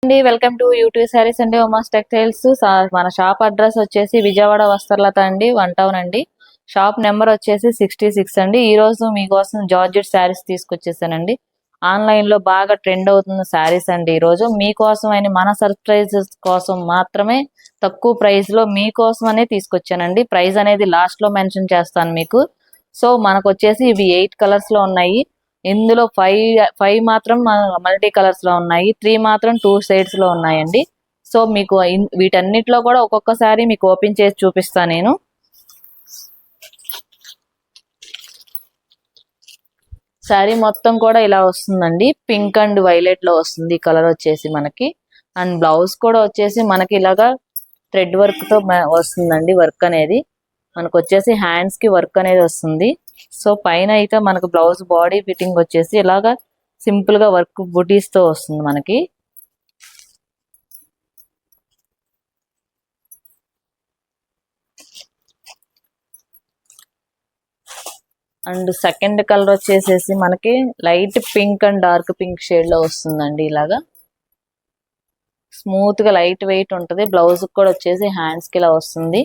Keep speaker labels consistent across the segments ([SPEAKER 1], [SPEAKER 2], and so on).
[SPEAKER 1] అండి welcome to YouTube saris అండి Uma's textiles. మన షాప్ అడ్రస్ వచ్చేసి విజయవాడ వస్త్రలత అండి, 1 టౌన్ అండి. షాప్ నెంబర్ వచ్చేసి 66 అండి. ఈ రోజు మీకోసం జార్జెట్ శారీస్ తీసుకొచ్చేసానండి. ఆన్లైన్ లో బాగా ట్రెండ్ అవుతున్న శారీస్ అండి. ఈ రోజు మీకోసం అని మన సర్ప్రైజెస్ కోసం మాత్రమే తక్కువ ప్రైస్ లో మీకోసం అనే తీసుకొచ్చానండి. ప్రైస్ అనేది లాస్ట్ లో మెన్షన్ చేస్తాను మీకు. సో మనకు వచ్చేసి ఇవి 8 కలర్స్ లో ఉన్నాయి. ఇందులో 5 మాత్రం మల్టీ కలర్స్ లో ఉన్నాయి, 3 మాత్రం 2 షేడ్స్ లో ఉన్నాయండి. సో మీకు వీటన్నిటిలో కూడా ఒక్కొక్కసారి మీకు ఓపెన్ చేసి చూపిస్తాను నేను. శారీ మొత్తం కూడా ఇలా వస్తుందండి. పింక్ అండ్ వైలెట్ లో వస్తుంది కలర్ వచ్చేసి మనకి. అండ్ బ్లౌజ్ కూడా వచ్చేసి మనకి ఇలాగా థ్రెడ్ వర్క్ తో వస్తుందండి. వర్క్ అనేది మనకు వచ్చేసి హ్యాండ్స్ కి వర్క్ అనేది వస్తుంది. సో పైన అయితే మనకు బ్లౌజ్ బాడీ ఫిట్టింగ్ వచ్చేసి ఇలాగా సింపుల్ గా వర్క్ బుటీస్ తో వస్తుంది మనకి. అండ్ సెకండ్ కలర్ వచ్చేసేసి మనకి light pink and dark pink shade లో వస్తుందండి. ఇలాగా స్మూత్ గా లైట్ వెయిట్ ఉంటుంది. బ్లౌజ్ కూడా వచ్చేసి హ్యాండ్స్ కి ఇలా వస్తుంది.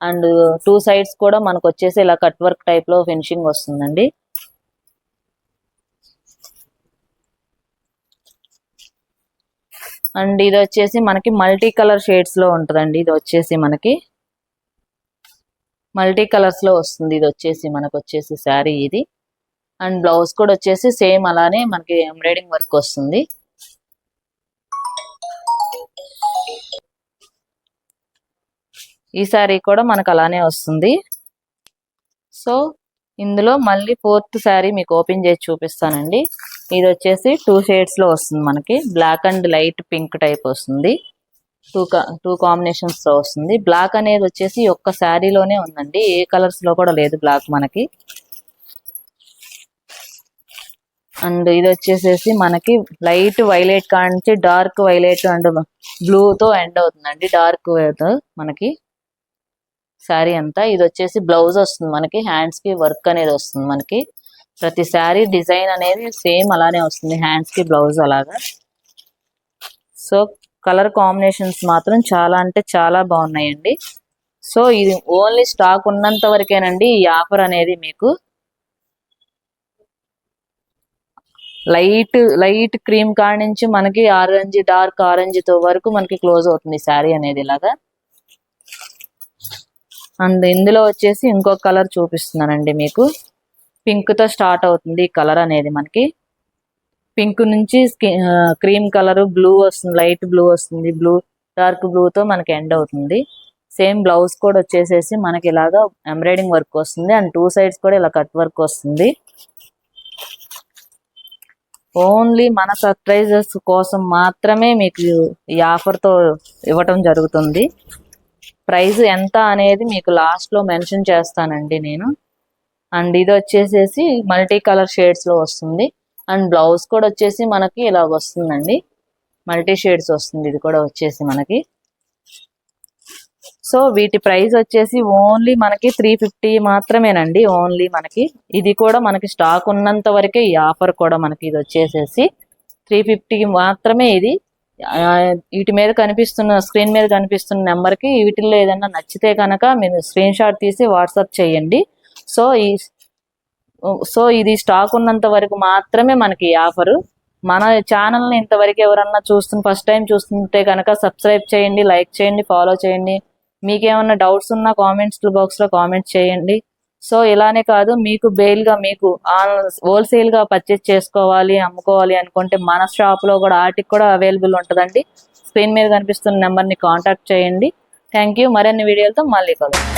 [SPEAKER 1] అండ్ 2 సైడ్స్ కూడా మనకు వచ్చేసి ఇలా కట్ వర్క్ టైప్ లో ఫినిషింగ్ వస్తుందండి. అండ్ ఇది వచ్చేసి మనకి మల్టీ కలర్ షేడ్స్ లో ఉంటుందండి. ఇది వచ్చేసి మనకి మల్టీ కలర్స్ లో వస్తుంది. ఇది వచ్చేసి మనకు వచ్చేసి శారీ ఇది. అండ్ బ్లౌజ్ కూడా వచ్చేసి సేమ్ అలానే మనకి ఎంబ్రాయిడింగ్ వర్క్ వస్తుంది. ఈ శారీ కూడా మనకు అలానే వస్తుంది. సో ఇందులో మళ్ళీ 4th శారీ మీకు ఓపెన్ చేసి చూపిస్తానండి. ఇది వచ్చేసి 2 షేడ్స్ లో వస్తుంది మనకి. Black and light pink type వస్తుంది. టూ కాంబినేషన్స్ తో వస్తుంది. బ్లాక్ అనేది వచ్చేసి ఒక్క శారీలోనే ఉందండి, ఏ కలర్స్ లో కూడా లేదు బ్లాక్ మనకి. అండ్ ఇది వచ్చేసేసి మనకి light violet Kanchi dark violet and blue తో ఎండ్ అవుతుందండి. డార్క్ మనకి శారీ అంతా. ఇది వచ్చేసి బ్లౌజ్ వస్తుంది మనకి. హ్యాండ్స్ కి వర్క్ అనేది వస్తుంది మనకి. ప్రతి శారీ డిజైన్ అనేది సేమ్ అలానే వస్తుంది, హ్యాండ్స్ కి బ్లౌజ్ అలాగా. సో కలర్ కాంబినేషన్స్ మాత్రం చాలా అంటే చాలా బాగున్నాయండి. సో ఇది ఓన్లీ స్టాక్ ఉన్నంత వరకేనండి ఈ ఆఫర్ అనేది. మీకు లైట్ క్రీమ్ కాడ నుంచి మనకి ఆరెంజ్, డార్క్ ఆరెంజ్ తో వరకు మనకి క్లోజ్ అవుతుంది శారీ అనేది ఇలాగా. అండ్ ఇందులో వచ్చేసి ఇంకొక కలర్ చూపిస్తున్నానండి మీకు. పింక్ తో స్టార్ట్ అవుతుంది ఈ కలర్ అనేది మనకి. పింక్ నుంచి క్రీమ్ కలర్, బ్లూ వస్తుంది, లైట్ బ్లూ వస్తుంది, బ్లూ డార్క్ బ్లూ తో మనకి ఎండ్ అవుతుంది. సేమ్ బ్లౌజ్ కూడా వచ్చేసేసి మనకి ఇలాగా ఎంబ్రాయిడింగ్ వర్క్ వస్తుంది. అండ్ 2 సైడ్స్ కూడా ఇలా కట్ వర్క్ వస్తుంది. ఓన్లీ మన సర్ప్రైజెస్ కోసం మాత్రమే మీకు ఈ ఆఫర్ తో ఇవ్వటం జరుగుతుంది. ప్రైస్ ఎంత అనేది మీకు లాస్ట్ లో మెన్షన్ చేస్తానండి నేను. అండ్ ఇది వచ్చేసేసి మల్టీ కలర్ షేడ్స్ లో వస్తుంది. అండ్ బ్లౌజ్ కూడా వచ్చేసి మనకి ఇలా వస్తుందండి, మల్టీ షేడ్స్ వస్తుంది ఇది కూడా వచ్చేసి మనకి. సో వీటి ప్రైస్ వచ్చేసి ఓన్లీ మనకి 350 మాత్రమేనండి. ఓన్లీ మనకి ఇది కూడా మనకి స్టాక్ ఉన్నంత వరకే ఈ ఆఫర్ కూడా మనకి. ఇది వచ్చేసేసి 350 మాత్రమే ఇది. వీటి మీద కనిపిస్తున్న స్క్రీన్ మీద కనిపిస్తున్న నెంబర్కి వీటిల్లో ఏదైనా నచ్చితే కనుక మీరు స్క్రీన్ షాట్ తీసి వాట్సాప్ చేయండి. సో ఇది స్టాక్ ఉన్నంత వరకు మాత్రమే మనకి ఈ ఆఫరు. మన ఛానల్ని ఇంతవరకు ఎవరన్నా ఫస్ట్ టైం చూస్తుంటే కనుక సబ్స్క్రైబ్ చేయండి, లైక్ చేయండి, ఫాలో చేయండి. మీకేమన్నా డౌట్స్ ఉన్నా కామెంట్స్ బాక్స్ లో కామెంట్ చేయండి. సో ఇలానే కాదు, మీకు బెయిల్గా మీకు హోల్సేల్గా పర్చేస్ చేసుకోవాలి, అమ్ముకోవాలి అనుకుంటే మన షాప్లో కూడా వాటికి కూడా అవైలబుల్ ఉంటుందండి. స్క్రీన్ మీద కనిపిస్తున్న నెంబర్ని కాంటాక్ట్ చేయండి. Thank you. మరిన్ని వీడియోలతో మళ్ళీ కలుద్దాం.